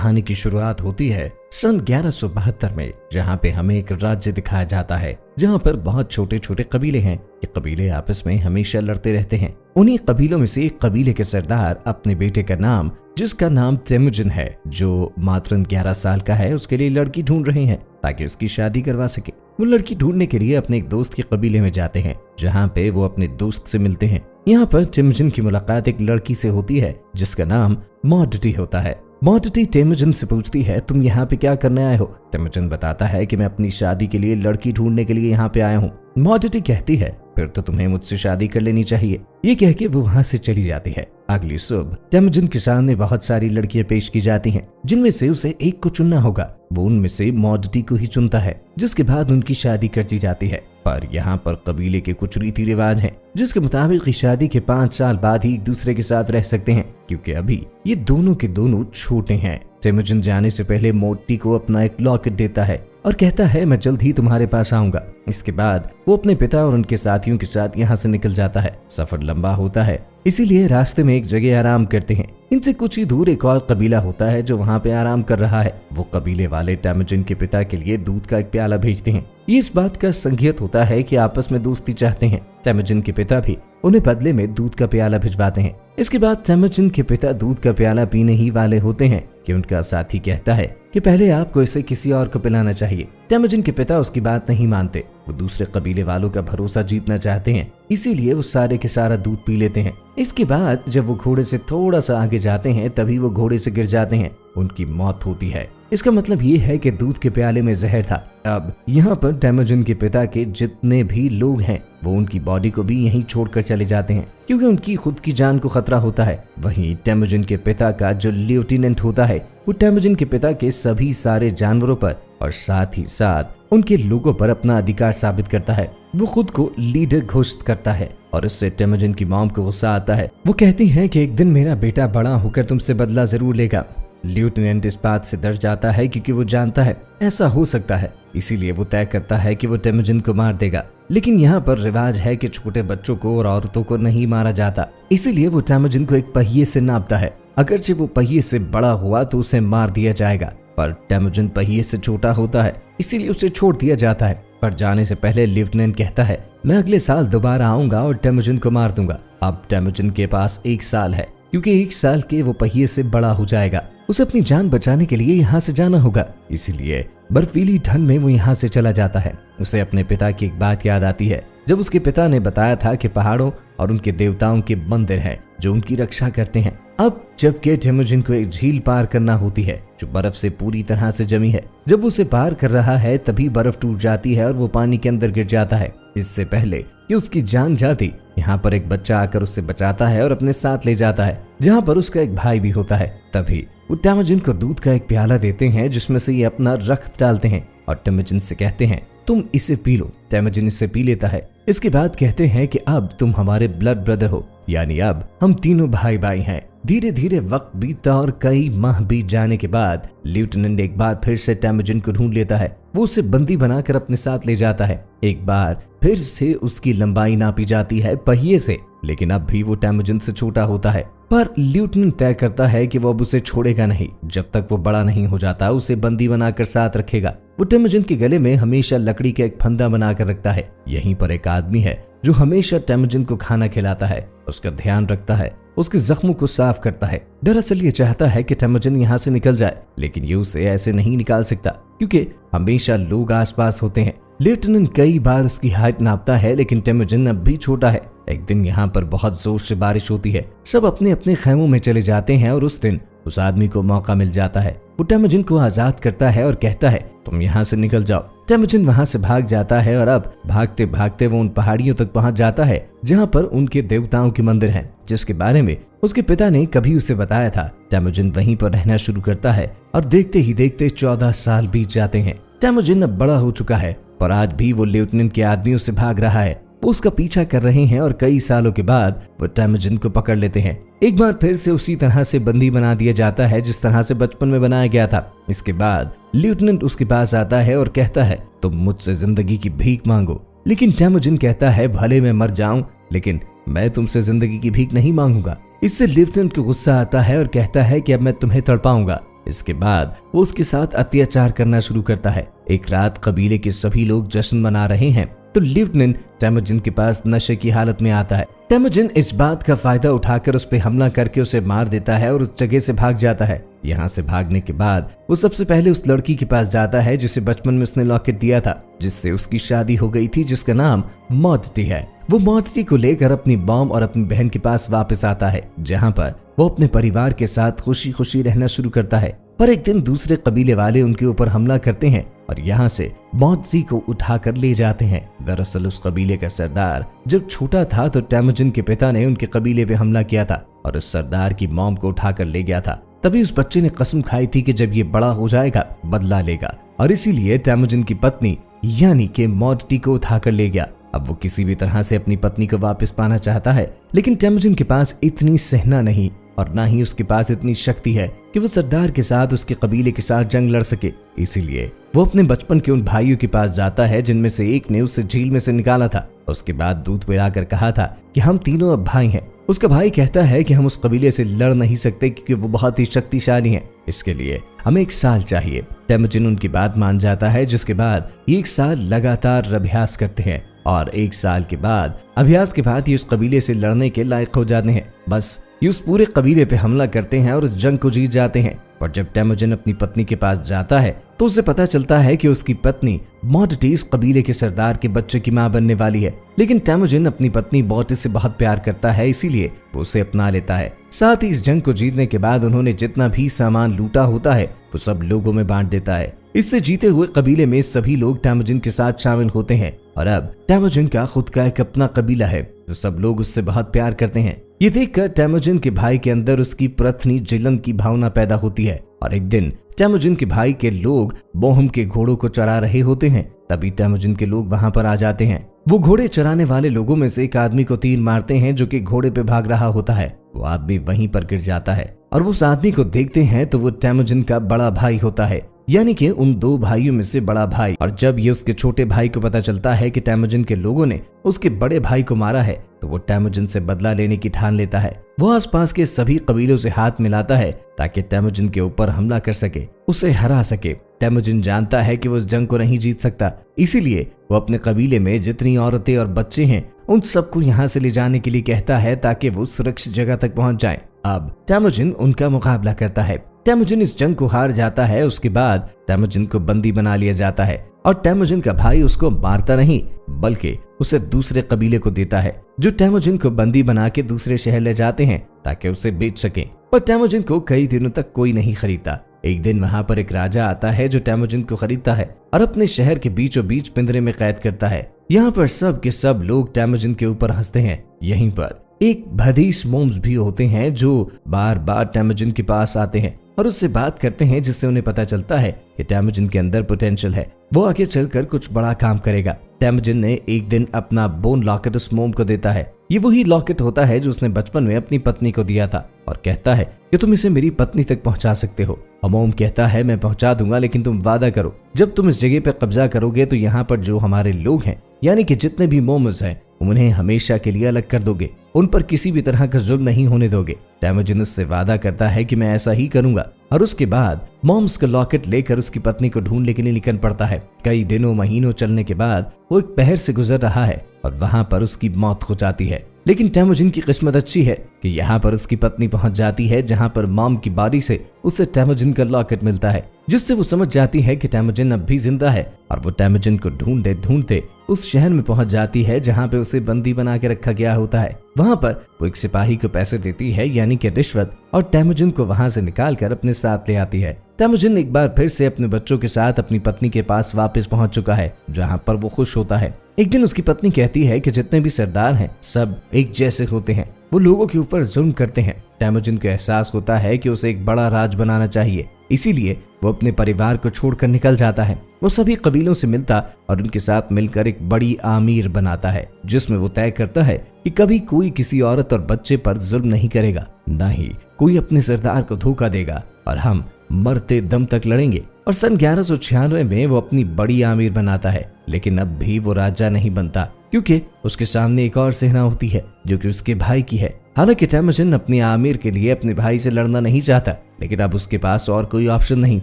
कहानी की शुरुआत होती है सन 1172 में, जहाँ पे हमें एक राज्य दिखाया जाता है जहाँ पर बहुत छोटे छोटे कबीले हैं। ये कबीले आपस में हमेशा लड़ते रहते हैं। उन्हीं कबीलों में से एक कबीले के सरदार अपने बेटे का नाम, जिसका नाम तेमुजिन है, जो मात्र 11 साल का है, उसके लिए लड़की ढूंढ रहे हैं ताकि उसकी शादी करवा सके। वो लड़की ढूंढने के लिए अपने एक दोस्त के कबीले में जाते हैं, जहाँ पे वो अपने दोस्त से मिलते हैं। यहाँ पर तेमुजिन की मुलाकात एक लड़की से होती है जिसका नाम मॉडटी होता है। मॉडटी तेमुजिन से पूछती है, तुम यहाँ पे क्या करने आए हो? तेमुजिन बताता है कि मैं अपनी शादी के लिए लड़की ढूंढने के लिए यहाँ पे आया हूँ। मॉडटी कहती है, फिर तो तुम्हें मुझसे शादी कर लेनी चाहिए। ये कह के वो वहाँ से चली जाती है। अगली सुबह तेमुजिन के सामने बहुत सारी लड़कियां पेश की जाती हैं, जिनमें से उसे एक को चुनना होगा। वो उनमें से मॉडटी को ही चुनता है, जिसके बाद उनकी शादी कर दी जाती है। पर यहाँ पर कबीले के कुछ रीति रिवाज हैं, जिसके मुताबिक शादी के 5 साल बाद ही एक दूसरे के साथ रह सकते हैं, क्योंकि अभी ये दोनों के दोनों छोटे हैं। तेमुजिन जाने से पहले मॉडटी को अपना एक लॉकेट देता है और कहता है, मैं जल्द ही तुम्हारे पास आऊंगा। इसके बाद वो अपने पिता और उनके साथियों के साथ यहाँ से निकल जाता है। सफर लंबा होता है, इसीलिए रास्ते में एक जगह आराम करते हैं। इनसे कुछ ही दूर एक और कबीला होता है जो वहाँ पे आराम कर रहा है। वो कबीले वाले तेमुजिन के पिता के लिए दूध का एक प्याला भेजते हैं। ये इस बात का संकेत होता है कि आपस में दोस्ती चाहते हैं। तेमुजिन के पिता भी उन्हें बदले में दूध का प्याला भिजवाते हैं। इसके बाद तेमुजिन के पिता दूध का प्याला पीने ही वाले होते हैं कि उनका साथी कहता है कि पहले आपको इसे किसी और को पिलाना चाहिए। तेमुजिन के पिता उसकी बात नहीं मानते। वो दूसरे कबीले वालों का भरोसा जीतना चाहते हैं, इसीलिए वो सारे के सारा दूध पी लेते हैं। इसके बाद जब वो घोड़े से थोड़ा सा आगे जाते हैं, तभी वो घोड़े से गिर जाते हैं। उनकी मौत होती है। इसका मतलब ये है कि दूध के प्याले में जहर था। अब यहाँ पर तेमुजिन के पिता के जितने भी लोग हैं, वो उनकी बॉडी को भी यहीं छोड़कर चले जाते हैं, क्योंकि उनकी खुद की जान को खतरा होता है। वहीं तेमुजिन के पिता का जो लेफ्टिनेंट होता है, वो तेमुजिन के पिता के सभी सारे जानवरों पर और साथ ही साथ उनके लोगों पर अपना अधिकार साबित करता है। वो खुद को लीडर घोषित करता है और इससे तेमुजिन की मॉम को गुस्सा आता है। वो कहती है कि एक दिन मेरा बेटा बड़ा होकर तुमसे बदला जरूर लेगा। लेफ्टिनेंट इस बात से डर जाता है क्योंकि वो जानता है ऐसा हो सकता है, इसीलिए वो तय करता है कि वो तेमुजिन को मार देगा। लेकिन यहाँ पर रिवाज है कि छोटे बच्चों को और औरतों को नहीं मारा जाता, इसीलिए वो तेमुजिन को एक पहिए से नापता है। अगरचे वो पहिए से बड़ा हुआ तो उसे मार दिया जाएगा, पर तेमुजिन पहिए से छोटा होता है, इसीलिए उसे छोड़ दिया जाता है। पर जाने से पहले लेफ्टिनेंट कहता है, मैं अगले साल दोबारा आऊंगा और तेमुजिन को मार दूंगा। अब तेमुजिन के पास 1 साल है, क्योंकि 1 साल के वो पहिए से बड़ा हो जाएगा। उसे अपनी जान बचाने के लिए यहाँ से जाना होगा, इसीलिए बर्फीली ठंड में वो यहाँ से चला जाता है। उसे अपने पिता की एक बात याद आती है, जब उसके पिता ने बताया था कि पहाड़ों और उनके देवताओं के मंदिर हैं जो उनकी रक्षा करते हैं। अब जबकि तेमुजिन को एक झील पार करना होती है जो बर्फ से पूरी तरह से जमी है। जब वो उसे पार कर रहा है, तभी बर्फ टूट जाती है और वो पानी के अंदर गिर जाता है। इससे पहले कि उसकी जान जाती, यहाँ पर एक बच्चा आकर उससे बचाता है और अपने साथ ले जाता है, जहाँ पर उसका एक भाई भी होता है। तभी वो तेमुजिन को दूध का एक प्याला देते हैं, जिसमें से ये अपना रक्त डालते हैं और तेमुजिन से कहते हैं, तुम इसे पी लो। तेमुजिन इसे पी लेता है। इसके बाद कहते हैं कि अब तुम हमारे ब्लड ब्रदर हो, यानी अब हम तीनों भाई भाई हैं। धीरे धीरे वक्त बीतता और कई माह बीत जाने के बाद लेफ्टिनेंट एक बार फिर से तेमुजिन को ढूंढ लेता है। वो उसे बंदी बनाकर अपने साथ ले जाता है। एक बार फिर से उसकी लंबाई नापी जाती है पहिए से, लेकिन अब भी वो तेमुजिन से छोटा होता है। पर लेफ्टिनेंट तय करता है कि वो अब उसे छोड़ेगा नहीं, जब तक वो बड़ा नहीं हो जाता उसे बंदी बनाकर साथ रखेगा। वो तेमुजिन के गले में हमेशा लकड़ी का एक फंदा बनाकर रखता है। यहीं पर एक आदमी है जो हमेशा तेमुजिन को खाना खिलाता है, उसका ध्यान रखता है, उसके जख्मों को साफ करता है। दरअसल ये चाहता है कि तेमुजिन यहाँ से निकल जाए, लेकिन ये उसे ऐसे नहीं निकाल सकता, क्योंकि हमेशा लोग आसपास होते हैं। लेफ्टिनेंट कई बार उसकी हाइट नापता है, लेकिन तेमुजिन अब भी छोटा है। एक दिन यहाँ पर बहुत जोर से बारिश होती है। सब अपने अपने खेमों में चले जाते हैं और उस दिन उस आदमी को मौका मिल जाता है। वो तेमुजिन को आजाद करता है और कहता है, तुम यहाँ से निकल जाओ। तेमुजिन वहाँ से भाग जाता है और अब भागते भागते वो उन पहाड़ियों तक पहुँच जाता है जहाँ पर उनके देवताओं के मंदिर हैं, जिसके बारे में उसके पिता ने कभी उसे बताया था। तेमुजिन वहीं पर रहना शुरू करता है और देखते ही देखते 14 साल बीत जाते हैं। तेमुजिन अब बड़ा हो चुका है, पर आज भी वो लेफ्टिनेंट के आदमियों से भाग रहा है। वो उसका पीछा कर रहे हैं और कई सालों के बाद वो तेमुजिन को पकड़ लेते हैं। एक बार फिर से उसी तरह से बंदी बना दिया जाता है जिस तरह से बचपन में बनाया गया था। इसके बाद लेफ्टिनेंट उसके पास आता है और कहता है, तुम मुझसे जिंदगी की भीख मांगो। लेकिन तेमुजिन कहता है, भले मैं मर जाऊं, लेकिन मैं तुमसे जिंदगी की भीख नहीं मांगूंगा। इससे लेफ्टिनेंट को गुस्सा आता है और कहता है कि अब मैं तुम्हें तड़पाऊंगा। इसके बाद वो उसके साथ अत्याचार करना शुरू करता है। एक रात कबीले के सभी लोग जश्न मना रहे हैं तो लेफ्टिनेंट टेमुजिन के पास नशे की हालत में आता है। टेमुजिन इस बात का फायदा उठाकर उस पर हमला करके उसे मार देता है और उस जगह से भाग जाता है। यहाँ से भागने के बाद वो सबसे पहले उस लड़की के पास जाता है जिसे बचपन में उसने लॉकेट दिया था, जिससे उसकी शादी हो गई थी, जिसका नाम मॉडटी है। वो मॉडटी को लेकर अपनी मॉम और अपनी बहन के पास वापस आता है, जहाँ पर वो अपने परिवार के साथ खुशी खुशी रहना शुरू करता है। पर एक दिन दूसरे कबीले वाले उनके ऊपर हमला करते हैं और यहाँ से मॉडटी को उठाकर ले जाते हैं। दरअसल उस कबीले का सरदार जब छोटा था तो टेमुजिन के पिता ने उनके कबीले पे हमला किया था और उस सरदार की मॉम को उठाकर ले गया था। तभी उस बच्चे ने कसम खाई थी कि जब ये बड़ा हो जाएगा बदला लेगा, और इसीलिए टेमुजिन की पत्नी यानी कि मॉडटी को उठाकर ले गया। अब वो किसी भी तरह से अपनी पत्नी को वापस पाना चाहता है, लेकिन टेमुजिन के पास इतनी सहना नहीं और ना ही उसके पास इतनी शक्ति है कि वो सरदार के साथ उसके कबीले के साथ जंग लड़ सके। इसीलिए वो अपने बचपन के उन भाइयों के पास जाता है जिनमें से एक ने उसे झील में से निकाला था। उसके बाद दूध पिलाकर कहा था कि हम तीनों अब भाई हैं। उसका भाई कहता है कि हम उस कबीले से लड़ नहीं सकते क्योंकि वो बहुत ही शक्तिशाली हैं, इसके लिए हमें 1 साल चाहिए। टेमुजिन उनकी बात मान जाता है, जिसके बाद ये 1 साल लगातार अभ्यास करते हैं और 1 साल के बाद अभ्यास के बाद ये उस कबीले से लड़ने के लायक हो जाते हैं। बस ये उस पूरे कबीले पे हमला करते हैं और उस जंग को जीत जाते हैं। और जब टेमुजिन अपनी पत्नी के पास जाता है तो उसे पता चलता है कि उसकी पत्नी मॉडटी इस कबीले के सरदार के बच्चे की मां बनने वाली है। लेकिन टेमुजिन अपनी पत्नी मॉडटी से बहुत प्यार करता है, इसीलिए वो उसे अपना लेता है। साथ ही इस जंग को जीतने के बाद उन्होंने जितना भी सामान लूटा होता है वो सब लोगों में बांट देता है। इससे जीते हुए कबीले में सभी लोग टेमुजिन के साथ शामिल होते हैं और अब टेमुजिन का खुद का एक अपना कबीला है, तो सब लोग उससे बहुत प्यार करते हैं। ये देखकर टेमुजिन के भाई के अंदर उसकी प्रथनी जलन की भावना पैदा होती है और एक दिन टेमुजिन के भाई के लोग बोहम के घोड़ों को चरा रहे होते हैं। तभी टेमुजिन के लोग वहां पर आ जाते हैं। वो घोड़े चराने वाले लोगों में से एक आदमी को तीर मारते हैं जो कि घोड़े पे भाग रहा होता है। वो आदमी वहीं पर गिर जाता है और वो उस आदमी को देखते हैं तो वो टेमुजिन का बड़ा भाई होता है, यानी कि उन 2 भाइयों में से बड़ा भाई। और जब ये उसके छोटे भाई को पता चलता है कि टेमुजिन के लोगों ने उसके बड़े भाई को मारा है तो वो टेमुजिन से बदला लेने की ठान लेता है। वो आसपास के सभी कबीलों से हाथ मिलाता है ताकि टेमुजिन के ऊपर हमला कर सके, उसे हरा सके। टेमुजिन जानता है कि वो इस जंग को नहीं जीत सकता, इसीलिए वो अपने कबीले में जितनी औरतें और बच्चे हैं उन सबको यहाँ से ले जाने के लिए कहता है ताकि वो सुरक्षित जगह तक पहुंच जाए। अब टेमुजिन उनका मुकाबला करता है। टेमुजिन इस जंग को हार जाता है। उसके बाद टेमुजिन को बंदी बना लिया जाता है और टेमुजिन का भाई उसको मारता नहीं बल्कि उसे दूसरे कबीले को देता है, जो टेमुजिन को बंदी बना के दूसरे शहर ले जाते हैं ताकि उसे बेच सके। पर टेमुजिन को कई दिनों तक कोई नहीं खरीदता। एक दिन वहां पर एक राजा आता है जो टेमुजिन को खरीदता है और अपने शहर के बीचों बीच पिंजरे में कैद करता है। यहाँ पर सब के सब लोग टेमुजिन के ऊपर हंसते हैं। यहीं पर एक भदीस मोम्स भी होते हैं जो बार बार टेमुजिन के पास आते हैं और उससे बात करते हैं, जिससे उन्हें पता चलता है कि टेमुजिन के अंदर पोटेंशियल है, वो आगे चलकर कुछ बड़ा काम करेगा। टेमुजिन ने एक दिन अपना बोन लॉकेट उस मोम को देता है। ये वही लॉकेट होता है जो उसने बचपन में अपनी पत्नी को दिया था और कहता है कि तुम इसे मेरी पत्नी तक पहुंचा सकते हो। और मोम कहता है मैं पहुंचा दूंगा, लेकिन तुम वादा करो जब तुम इस जगह पे कब्जा करोगे तो यहाँ पर जो हमारे लोग हैं यानी कि जितने भी मोमस हैं उन्हें हमेशा के लिए अलग कर दोगे, उन पर किसी भी तरह का जुल्म नहीं होने दोगे। टेमुजिन उससे वादा करता है कि मैं ऐसा ही करूंगा और उसके बाद मॉम्स का लॉकेट लेकर उसकी पत्नी को ढूंढने के लिए निकल पड़ता है। कई दिनों महीनों चलने के बाद वो एक पहर से गुजर रहा है और वहां पर उसकी मौत हो जाती है। लेकिन टेमुजिन की किस्मत अच्छी है कि यहाँ पर उसकी पत्नी पहुंच जाती है, जहाँ पर मॉम की बारी से उसे टेमुजिन का लॉकेट मिलता है, जिससे वो समझ जाती है कि टेमुजिन अब भी जिंदा है और वो टेमुजिन को ढूंढते ढूंढते उस शहर में पहुंच जाती है जहाँ पे उसे बंदी बना के रखा गया होता है। वहां पर वो एक सिपाही को पैसे देती है यानी कि रिश्वत, और टेमुजिन को वहां से निकाल कर अपने साथ ले आती है। टेमुजिन एक बार फिर से अपने बच्चों के साथ अपनी पत्नी के पास वापस पहुंच चुका है, जहाँ पर वो खुश होता है। एक दिन उसकी पत्नी कहती है कि जितने भी सरदार हैं सब एक जैसे होते हैं, वो लोगों के ऊपर जुल्म करते हैं। टेमुजिन को एहसास होता है कि उसे एक बड़ा राज बनाना चाहिए, इसीलिए वो अपने परिवार को छोड़कर निकल जाता है। वो सभी कबीलों से मिलता और उनके साथ मिलकर एक बड़ी आमीर बनाता है, जिसमें वो तय करता है कि कभी कोई किसी औरत और बच्चे पर जुल्म नहीं करेगा, न ही कोई अपने सरदार को धोखा देगा और हम मरते दम तक लड़ेंगे। और सन 1196 में वो अपनी बड़ी आमीर बनाता है, लेकिन अब भी वो राजा नहीं बनता क्योंकि उसके सामने एक और सेना होती है जो कि उसके भाई की है। हालांकि टेमुजिन अपनी आमिर के लिए अपने भाई से लड़ना नहीं चाहता, लेकिन अब उसके पास और कोई ऑप्शन नहीं।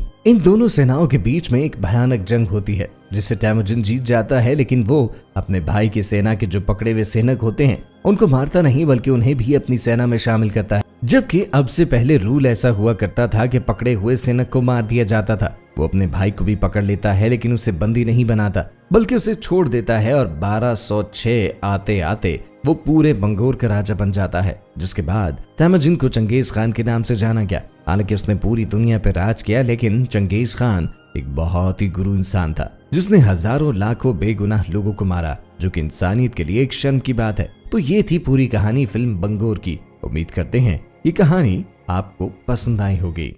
इन दोनों सेनाओं के बीच में एक भयानक जंग होती है जिससे टेमुजिन जीत जाता है, लेकिन वो अपने भाई की सेना के जो पकड़े हुए सैनिक होते हैं उनको मारता नहीं बल्कि उन्हें भी अपनी सेना में शामिल करता है। जबकि अब से पहले रूल ऐसा हुआ करता था कि पकड़े हुए सैनिक को मार दिया जाता था। वो अपने भाई को भी पकड़ लेता है लेकिन उसे बंदी नहीं बनाता बल्कि उसे छोड़ देता है और 1206 आते आते वो पूरे मंगोर का राजा बन जाता है, जिसके बाद तेमुजिन को चंगेज खान के नाम से जाना गया। हालांकि उसने पूरी दुनिया पर राज किया, लेकिन चंगेज खान एक बहुत ही गुरु इंसान था जिसने हजारों लाखों बेगुनाह लोगों को मारा, जो कि इंसानियत के लिए एक शर्म की बात है। तो ये थी पूरी कहानी फिल्म बंगोर की। उम्मीद करते हैं ये कहानी आपको पसंद आई होगी।